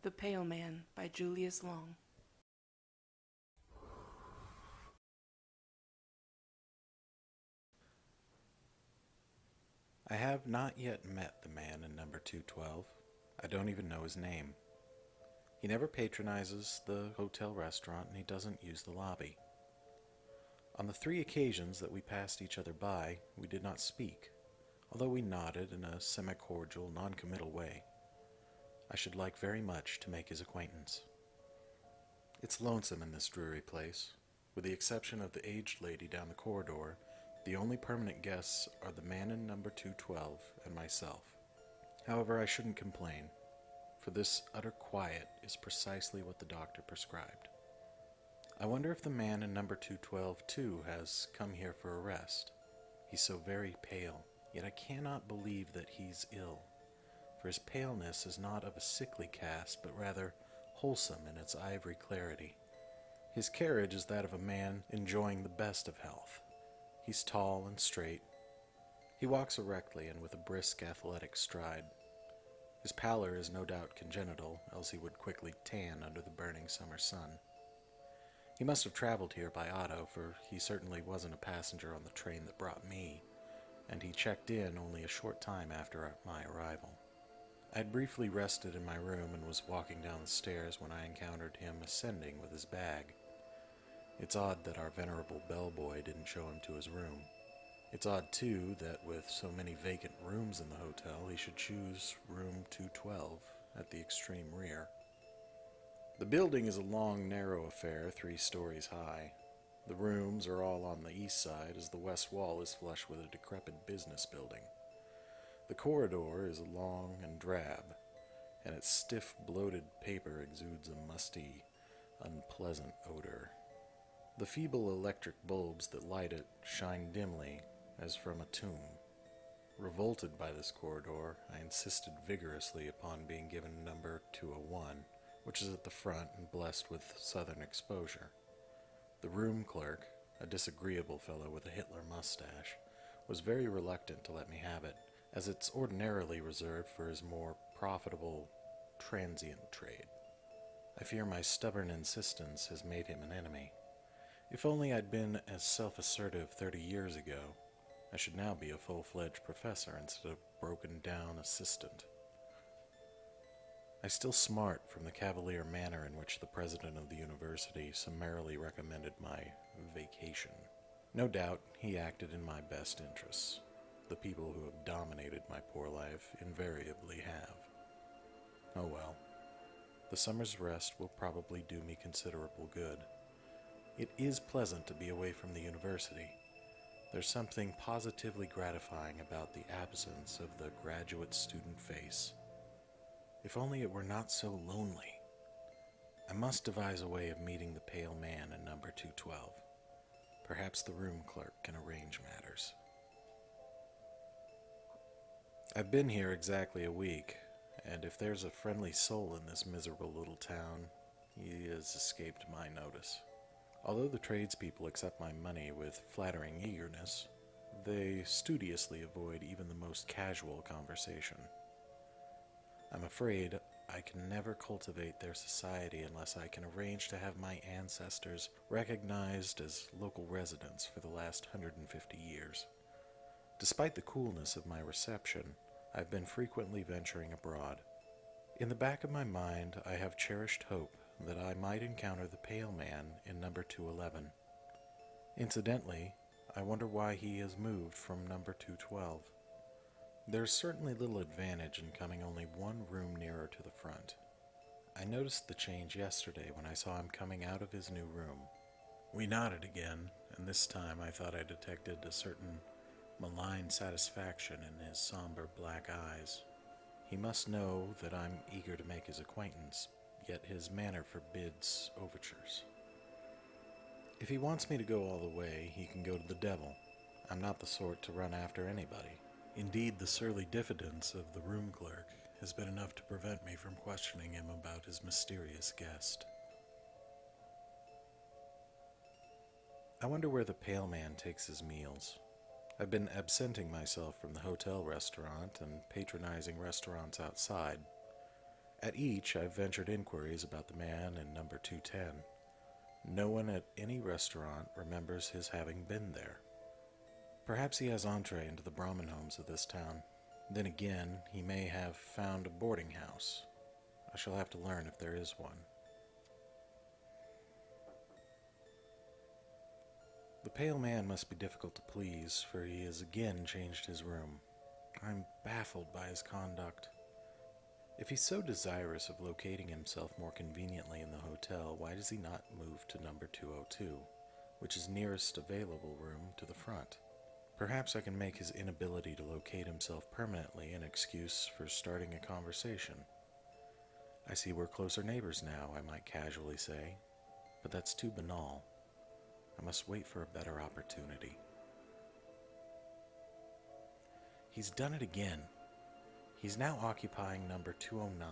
The Pale Man by Julius Long. I have not yet met the man in number 212. I don't even know his name. He never patronizes the hotel restaurant and he doesn't use the lobby. On the 3 occasions that we passed each other by, we did not speak, although we nodded in a semi-cordial, non-committal way. I should like very much to make his acquaintance. It's lonesome in this dreary place. With the exception of the aged lady down the corridor, the only permanent guests are the man in number 212 and myself. However, I shouldn't complain, for this utter quiet is precisely what the doctor prescribed. I wonder if the man in number 212 too has come here for a rest. He's so very pale, yet I cannot believe that he's ill, for his paleness is not of a sickly cast, but rather wholesome in its ivory clarity. His carriage is that of a man enjoying the best of health. He's tall and straight. He walks erectly and with a brisk, athletic stride. His pallor is no doubt congenital, else he would quickly tan under the burning summer sun. He must have traveled here by auto, for he certainly wasn't a passenger on the train that brought me, and he checked in only a short time after my arrival. I had briefly rested in my room and was walking down the stairs when I encountered him ascending with his bag. It's odd that our venerable bellboy didn't show him to his room. It's odd, too, that with so many vacant rooms in the hotel, he should choose room 212 at the extreme rear. The building is a long, narrow affair, 3 stories high. The rooms are all on the east side, as the west wall is flush with a decrepit business building. The corridor is long and drab, and its stiff, bloated paper exudes a musty, unpleasant odor. The feeble electric bulbs that light it shine dimly, as from a tomb. Revolted by this corridor, I insisted vigorously upon being given number 201, which is at the front and blessed with southern exposure. The room clerk, a disagreeable fellow with a Hitler mustache, was very reluctant to let me have it, as it's ordinarily reserved for his more profitable, transient trade. I fear my stubborn insistence has made him an enemy. If only I'd been as self-assertive 30 years ago, I should now be a full-fledged professor instead of broken-down assistant. I still smart from the cavalier manner in which the president of the university summarily recommended my vacation. No doubt he acted in my best interests. The people who have dominated my poor life invariably have. Oh well, the summer's rest will probably do me considerable good. It is pleasant to be away from the university. There's something positively gratifying about the absence of the graduate student face. If only it were not so lonely. I must devise a way of meeting the pale man in number 212. Perhaps the room clerk can arrange matters. I've been here exactly a week, and if there's a friendly soul in this miserable little town, he has escaped my notice. Although the tradespeople accept my money with flattering eagerness, they studiously avoid even the most casual conversation. I'm afraid I can never cultivate their society unless I can arrange to have my ancestors recognized as local residents for the last 150 years. Despite the coolness of my reception, I've been frequently venturing abroad. In the back of my mind, I have cherished hope that I might encounter the pale man in number 211. Incidentally, I wonder why he has moved from number 212. There's certainly little advantage in coming only 1 room nearer to the front. I noticed the change yesterday when I saw him coming out of his new room. We nodded again, and this time I thought I detected a certain malign satisfaction in his somber black eyes. He must know that I'm eager to make his acquaintance, yet his manner forbids overtures. If he wants me to go all the way, he can go to the devil. I'm not the sort to run after anybody. Indeed, the surly diffidence of the room clerk has been enough to prevent me from questioning him about his mysterious guest. I wonder where the pale man takes his meals. I've been absenting myself from the hotel restaurant and patronizing restaurants outside. At each, I've ventured inquiries about the man in number 210. No one at any restaurant remembers his having been there. Perhaps he has entree into the Brahmin homes of this town. Then again, he may have found a boarding house. I shall have to learn if there is one. The pale man must be difficult to please, for he has again changed his room. I'm baffled by his conduct. If he's so desirous of locating himself more conveniently in the hotel, why does he not move to number 202, which is nearest available room to the front? Perhaps I can make his inability to locate himself permanently an excuse for starting a conversation. I see we're closer neighbors now, I might casually say, but that's too banal. I must wait for a better opportunity. He's done it again. He's now occupying number 209.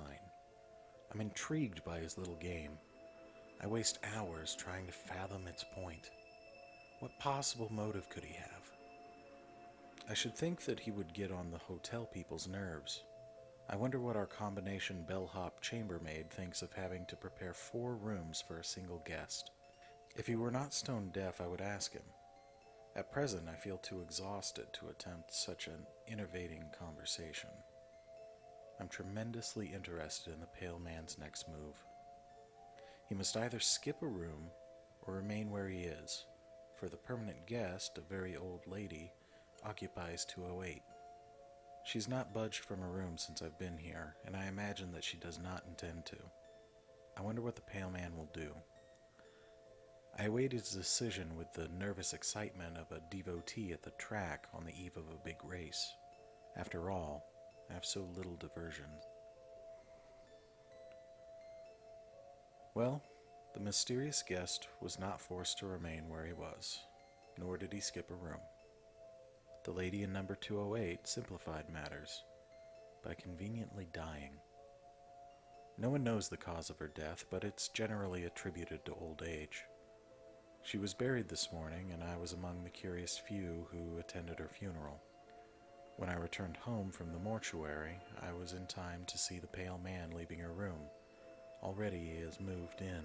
I'm intrigued by his little game. I waste hours trying to fathom its point. What possible motive could he have? I should think that he would get on the hotel people's nerves. I wonder what our combination bellhop chambermaid thinks of having to prepare 4 rooms for a single guest. If he were not stone deaf, I would ask him. At present, I feel too exhausted to attempt such an innovating conversation. I'm tremendously interested in the pale man's next move. He must either skip a room or remain where he is, for the permanent guest, a very old lady, occupies 208. She's not budged from her room since I've been here, and I imagine that she does not intend to. I wonder what the pale man will do. I await his decision with the nervous excitement of a devotee at the track on the eve of a big race. After all, I have so little diversion. Well, the mysterious guest was not forced to remain where he was, nor did he skip a room. The lady in number 208 simplified matters by conveniently dying. No one knows the cause of her death, but it's generally attributed to old age. She was buried this morning, and I was among the curious few who attended her funeral. When I returned home from the mortuary, I was in time to see the pale man leaving her room. Already he has moved in.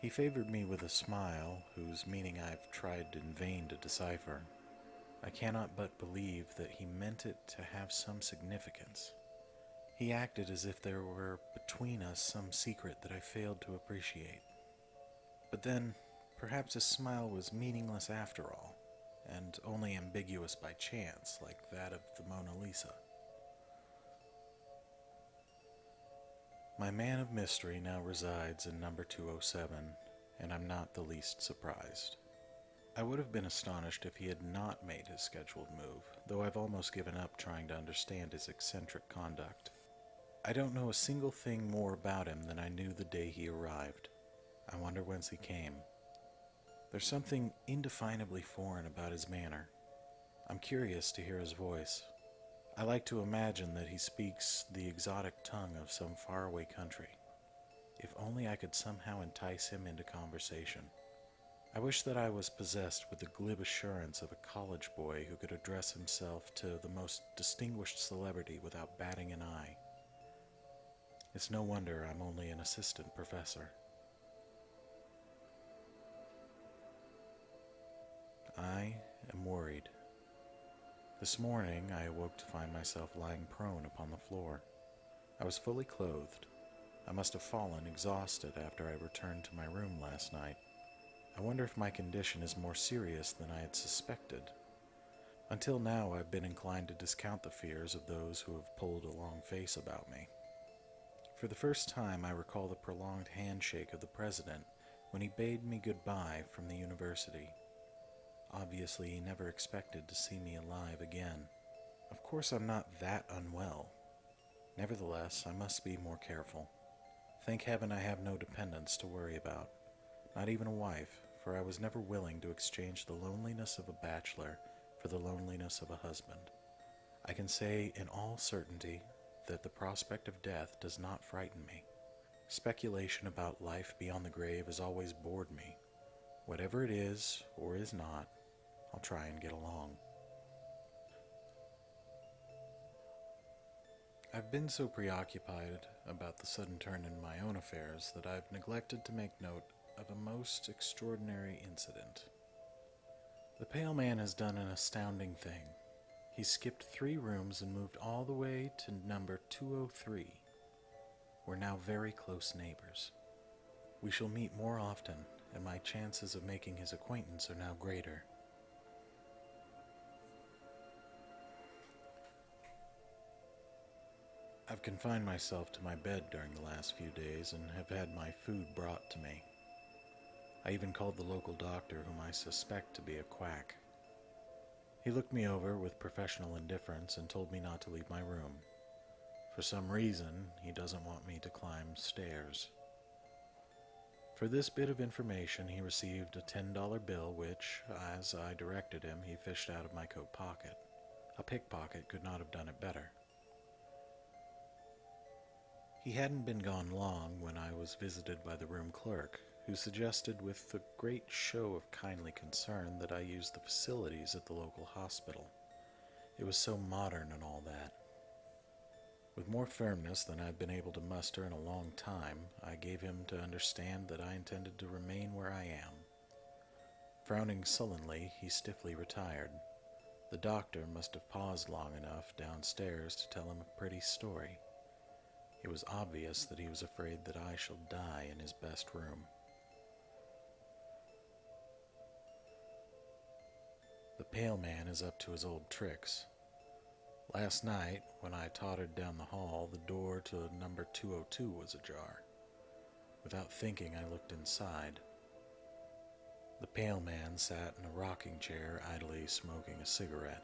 He favored me with a smile, whose meaning I've tried in vain to decipher. I cannot but believe that he meant it to have some significance. He acted as if there were between us some secret that I failed to appreciate. But then, perhaps his smile was meaningless after all, and only ambiguous by chance, like that of the Mona Lisa. My man of mystery now resides in number 207, and I'm not the least surprised. I would have been astonished if he had not made his scheduled move, though I've almost given up trying to understand his eccentric conduct. I don't know a single thing more about him than I knew the day he arrived. I wonder whence he came. There's something indefinably foreign about his manner. I'm curious to hear his voice. I like to imagine that he speaks the exotic tongue of some faraway country. If only I could somehow entice him into conversation. I wish that I was possessed with the glib assurance of a college boy who could address himself to the most distinguished celebrity without batting an eye. It's no wonder I'm only an assistant professor. I am worried. This morning I awoke to find myself lying prone upon the floor. I was fully clothed. I must have fallen exhausted after I returned to my room last night. I wonder if my condition is more serious than I had suspected. Until now, I've been inclined to discount the fears of those who have pulled a long face about me. For the first time, I recall the prolonged handshake of the president when he bade me goodbye from the university. Obviously, he never expected to see me alive again. Of course, I'm not that unwell. Nevertheless, I must be more careful. Thank heaven I have no dependents to worry about. Not even a wife, for I was never willing to exchange the loneliness of a bachelor for the loneliness of a husband. I can say in all certainty that the prospect of death does not frighten me. Speculation about life beyond the grave has always bored me. Whatever it is, or is not, I'll try and get along. I've been so preoccupied about the sudden turn in my own affairs that I've neglected to make note of a most extraordinary incident. The pale man has done an astounding thing. He skipped 3 rooms and moved all the way to number 203. We're now very close neighbors. We shall meet more often, and my chances of making his acquaintance are now greater. I've confined myself to my bed during the last few days and have had my food brought to me. I even called the local doctor, whom I suspect to be a quack. He looked me over with professional indifference and told me not to leave my room. For some reason, he doesn't want me to climb stairs. For this bit of information, he received a $10 bill which, as I directed him, he fished out of my coat pocket. A pickpocket could not have done it better. He hadn't been gone long when I was visited by the room clerk, who suggested with a great show of kindly concern that I use the facilities at the local hospital. It was so modern and all that. With more firmness than I'd been able to muster in a long time, I gave him to understand that I intended to remain where I am. Frowning sullenly, he stiffly retired. The doctor must have paused long enough downstairs to tell him a pretty story. It was obvious that he was afraid that I shall die in his best room. The pale man is up to his old tricks. Last night, when I tottered down the hall, the door to number 202 was ajar. Without thinking, I looked inside. The pale man sat in a rocking chair, idly smoking a cigarette.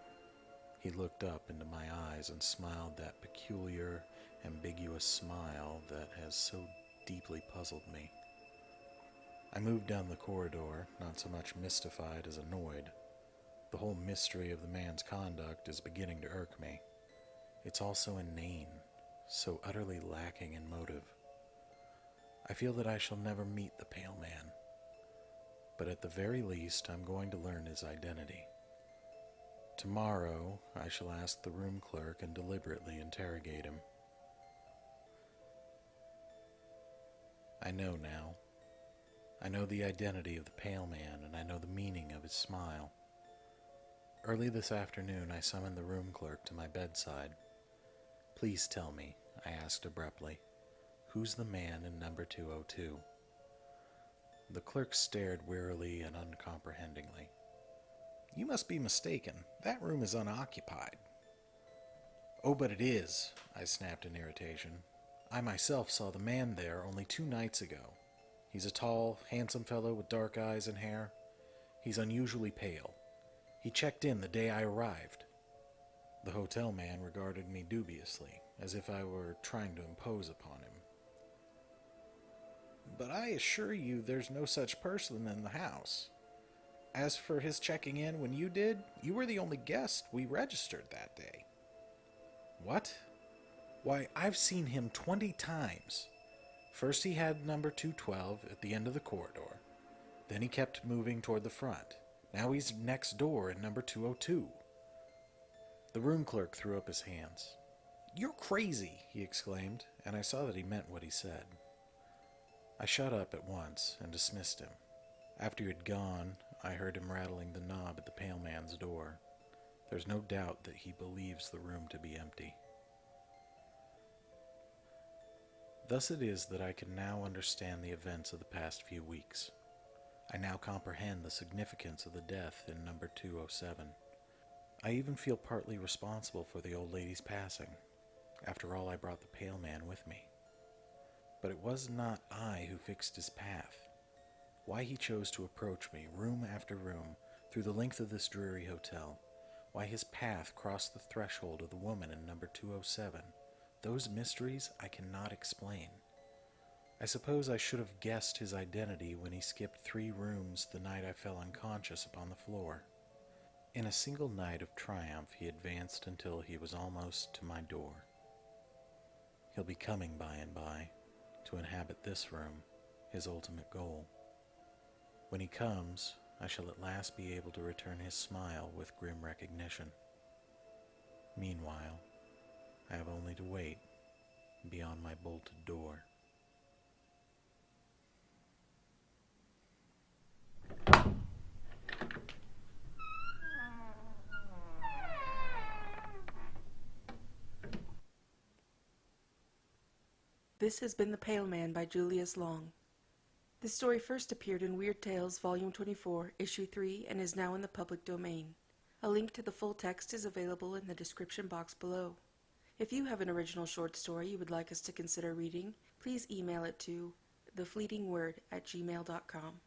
He looked up into my eyes and smiled that peculiar, ambiguous smile that has so deeply puzzled me. I moved down the corridor, not so much mystified as annoyed. The whole mystery of the man's conduct is beginning to irk me. It's all so inane, so utterly lacking in motive. I feel that I shall never meet the pale man, but at the very least I'm going to learn his identity. Tomorrow I shall ask the room clerk and deliberately interrogate him. I know now. I know the identity of the pale man, and I know the meaning of his smile. Early this afternoon I summoned the room clerk to my bedside. "Please tell me," I asked abruptly, "who's the man in number 202? The clerk stared wearily and uncomprehendingly. "You must be mistaken. That room is unoccupied." "Oh, but it is," I snapped in irritation. "I myself saw the man there only 2 nights ago. He's a tall, handsome fellow with dark eyes and hair. He's unusually pale. He checked in the day I arrived." The hotel man regarded me dubiously, as if I were trying to impose upon him. "But I assure you there's no such person in the house. As for his checking in when you did, you were the only guest we registered that day." "What? Why, I've seen him 20 times. First he had number 212 at the end of the corridor. Then he kept moving toward the front. Now he's next door in number 202. The room clerk threw up his hands. "You're crazy," he exclaimed, and I saw that he meant what he said. I shut up at once and dismissed him. After he had gone, I heard him rattling the knob at the pale man's door. There's no doubt that he believes the room to be empty. Thus it is that I can now understand the events of the past few weeks. I now comprehend the significance of the death in number 207. I even feel partly responsible for the old lady's passing. After all, I brought the pale man with me. But it was not I who fixed his path. Why he chose to approach me, room after room, through the length of this dreary hotel, why his path crossed the threshold of the woman in number 207, those mysteries I cannot explain. I suppose I should have guessed his identity when he skipped 3 rooms the night I fell unconscious upon the floor. In a single night of triumph he advanced until he was almost to my door. He'll be coming by and by to inhabit this room, his ultimate goal. When he comes, I shall at last be able to return his smile with grim recognition. Meanwhile, I have only to wait beyond my bolted door. This has been The Pale Man by Julius Long. This story first appeared in Weird Tales, Volume 24, Issue 3, and is now in the public domain. A link to the full text is available in the description box below. If you have an original short story you would like us to consider reading, please email it to thefleetingword@gmail.com.